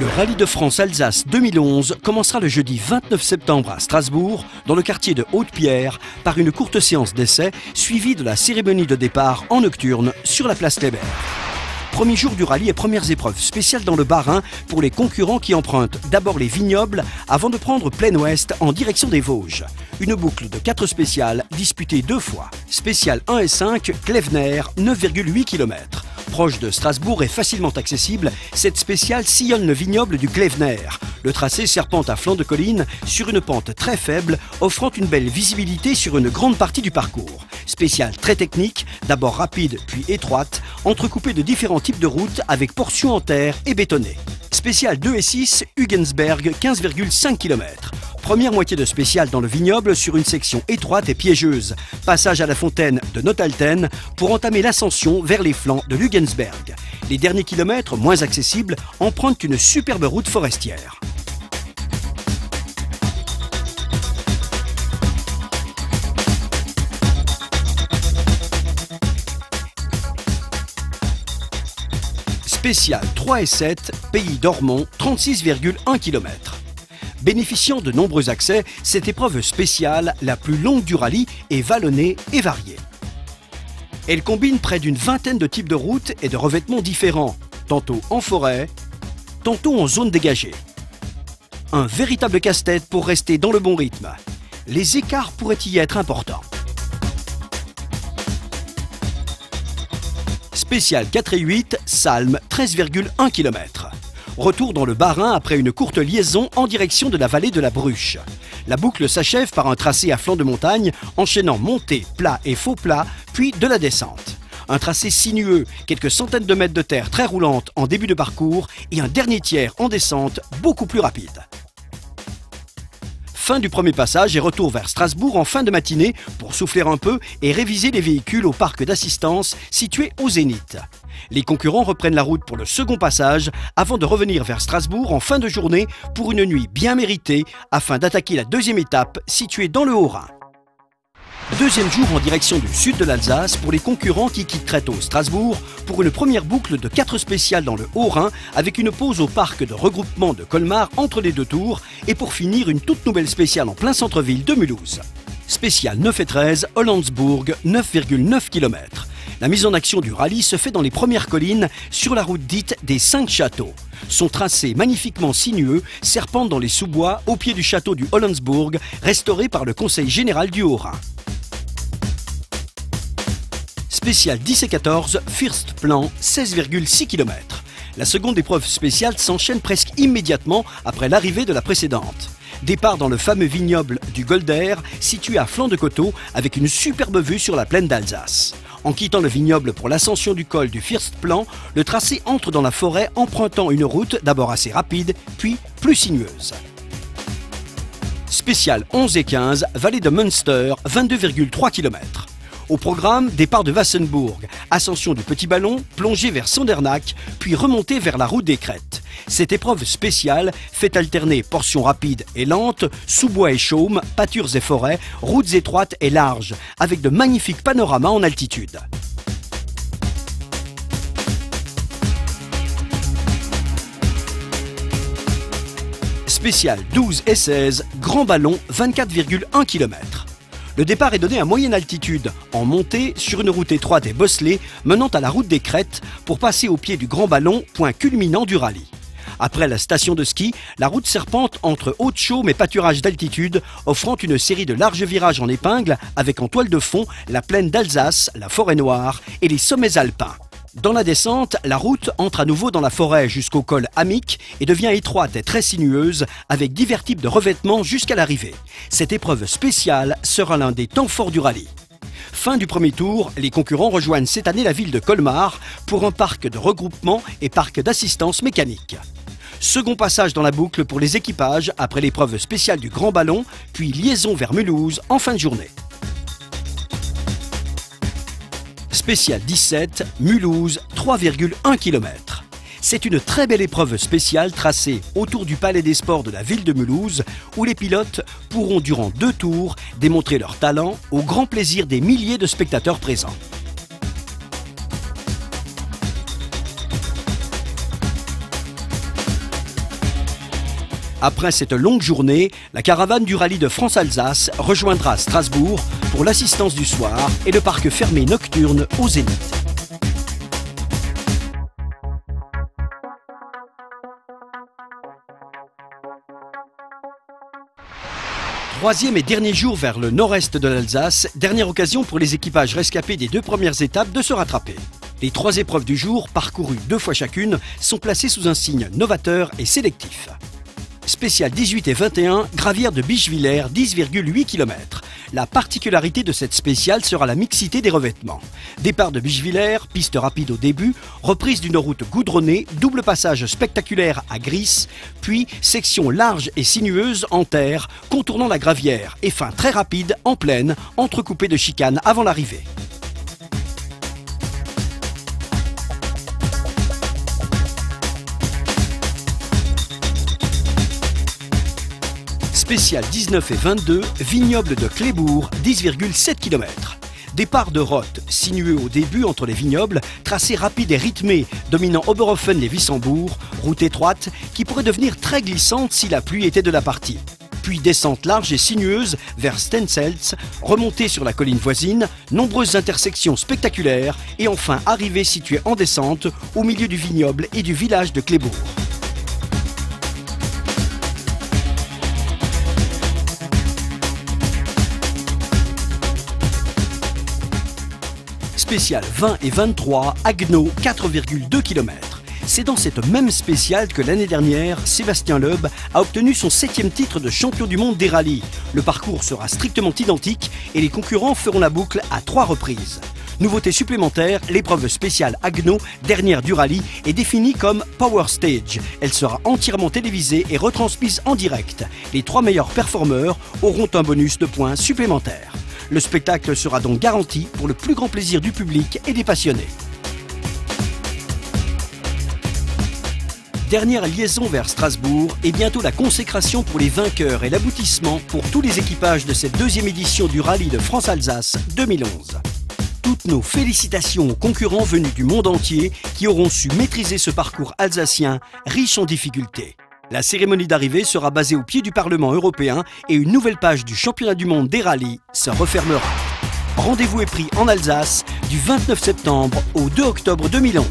Le Rallye de France Alsace 2011 commencera le jeudi 29 septembre à Strasbourg, dans le quartier de Haute-Pierre, par une courte séance d'essai suivie de la cérémonie de départ en nocturne sur la place Kléber. Premier jour du rallye et premières épreuves spéciales dans le Bas-Rhin pour les concurrents qui empruntent d'abord les vignobles avant de prendre plein ouest en direction des Vosges. Une boucle de 4 spéciales disputée 2 fois. Spéciale 1 et 5, Klevner, 9,8 km. Proche de Strasbourg et facilement accessible, cette spéciale sillonne le vignoble du Klevner. Le tracé serpente à flanc de colline sur une pente très faible, offrant une belle visibilité sur une grande partie du parcours. Spéciale très technique, d'abord rapide puis étroite, entrecoupée de différents types de routes avec portions en terre et bétonnées. Spéciale 2 et 6, Hugensberg, 15,5 km. Première moitié de spéciale dans le vignoble sur une section étroite et piégeuse. Passage à la fontaine de Notalten pour entamer l'ascension vers les flancs de Hugensberg. Les derniers kilomètres, moins accessibles, empruntent une superbe route forestière. Spéciale 3 et 7, Pays d'Ormont, 36,1 km. Bénéficiant de nombreux accès, cette épreuve spéciale, la plus longue du rallye, est vallonnée et variée. Elle combine près d'une vingtaine de types de routes et de revêtements différents, tantôt en forêt, tantôt en zone dégagée. Un véritable casse-tête pour rester dans le bon rythme. Les écarts pourraient y être importants. Spéciale 4 et 8, Salm, 13,1 km. Retour dans le Bas-Rhin après une courte liaison en direction de la vallée de la Bruche. La boucle s'achève par un tracé à flanc de montagne, enchaînant montée, plat et faux plat, puis de la descente. Un tracé sinueux, quelques centaines de mètres de terre très roulante en début de parcours et un dernier tiers en descente beaucoup plus rapide. Fin du premier passage et retour vers Strasbourg en fin de matinée pour souffler un peu et réviser les véhicules au parc d'assistance situé au Zénith. Les concurrents reprennent la route pour le second passage avant de revenir vers Strasbourg en fin de journée pour une nuit bien méritée afin d'attaquer la deuxième étape située dans le Haut-Rhin. Deuxième jour en direction du sud de l'Alsace pour les concurrents qui quittent très tôt Strasbourg pour une première boucle de 4 spéciales dans le Haut-Rhin avec une pause au parc de regroupement de Colmar entre les deux tours et pour finir une toute nouvelle spéciale en plein centre-ville de Mulhouse. Spéciale 9 et 13, Hollandsbourg, 9,9 km. La mise en action du rallye se fait dans les premières collines sur la route dite des 5 châteaux. Son tracé magnifiquement sinueux serpente dans les sous-bois au pied du château du Hollandsbourg, restauré par le Conseil général du Haut-Rhin. Spéciale 10 et 14, Firstplan, 16,6 km. La seconde épreuve spéciale s'enchaîne presque immédiatement après l'arrivée de la précédente. Départ dans le fameux vignoble du Golder, situé à flanc de coteau, avec une superbe vue sur la plaine d'Alsace. En quittant le vignoble pour l'ascension du col du Firstplan, le tracé entre dans la forêt empruntant une route d'abord assez rapide, puis plus sinueuse. Spéciale 11 et 15, vallée de Münster, 22,3 km. Au programme, départ de Wassenbourg, ascension du Petit Ballon, plongée vers Sondernach, puis remontée vers la route des Crêtes. Cette épreuve spéciale fait alterner portions rapides et lentes, sous-bois et chaumes, pâtures et forêts, routes étroites et larges, avec de magnifiques panoramas en altitude. Spéciale 12 et 16, Grand Ballon, 24,1 km. Le départ est donné à moyenne altitude, en montée sur une route étroite et bosselée menant à la route des Crêtes pour passer au pied du Grand Ballon, point culminant du rallye. Après la station de ski, la route serpente entre Haute-Chaume et pâturage d'altitude, offrant une série de larges virages en épingle avec en toile de fond la plaine d'Alsace, la forêt noire et les sommets alpins. Dans la descente, la route entre à nouveau dans la forêt jusqu'au col Amic et devient étroite et très sinueuse avec divers types de revêtements jusqu'à l'arrivée. Cette épreuve spéciale sera l'un des temps forts du rallye. Fin du premier tour, les concurrents rejoignent cette année la ville de Colmar pour un parc de regroupement et parc d'assistance mécanique. Second passage dans la boucle pour les équipages après l'épreuve spéciale du Grand Ballon, puis liaison vers Mulhouse en fin de journée. Spéciale 17, Mulhouse, 3,1 km. C'est une très belle épreuve spéciale tracée autour du Palais des Sports de la ville de Mulhouse où les pilotes pourront durant 2 tours démontrer leur talent au grand plaisir des milliers de spectateurs présents. Après cette longue journée, la caravane du rallye de France-Alsace rejoindra Strasbourg pour l'assistance du soir et le parc fermé nocturne au Zénith. Troisième et dernier jour vers le nord-est de l'Alsace, dernière occasion pour les équipages rescapés des 2 premières étapes de se rattraper. Les 3 épreuves du jour, parcourues 2 fois chacune, sont placées sous un signe novateur et sélectif. Spécial 18 et 21, gravière de Bischwiller, 10,8 km. La particularité de cette spéciale sera la mixité des revêtements. Départ de Bischwiller, piste rapide au début, reprise d'une route goudronnée, double passage spectaculaire à Gries, puis section large et sinueuse en terre, contournant la gravière, et fin très rapide en plaine, entrecoupée de chicanes avant l'arrivée. Spécial 19 et 22, vignoble de Clébourg, 10,7 km. Départ de Roth, sinueux au début entre les vignobles, tracé rapide et rythmé, dominant Oberhofen et Wissembourg, route étroite qui pourrait devenir très glissante si la pluie était de la partie. Puis descente large et sinueuse vers Stenselz, remontée sur la colline voisine, nombreuses intersections spectaculaires et enfin arrivée située en descente au milieu du vignoble et du village de Clébourg. Spécial 20 et 23, Haguenau, 4,2 km. C'est dans cette même spéciale que l'année dernière, Sébastien Loeb a obtenu son 7e titre de champion du monde des rallyes. Le parcours sera strictement identique et les concurrents feront la boucle à 3 reprises. Nouveauté supplémentaire, l'épreuve spéciale Haguenau, dernière du rallye, est définie comme Power Stage. Elle sera entièrement télévisée et retransmise en direct. Les 3 meilleurs performeurs auront un bonus de points supplémentaires. Le spectacle sera donc garanti pour le plus grand plaisir du public et des passionnés. Dernière liaison vers Strasbourg et bientôt la consécration pour les vainqueurs et l'aboutissement pour tous les équipages de cette 2e édition du rallye de France-Alsace 2011. Toutes nos félicitations aux concurrents venus du monde entier qui auront su maîtriser ce parcours alsacien riche en difficultés. La cérémonie d'arrivée sera basée au pied du Parlement européen et une nouvelle page du championnat du monde des rallyes se refermera. Rendez-vous est pris en Alsace du 29 septembre au 2 octobre 2011.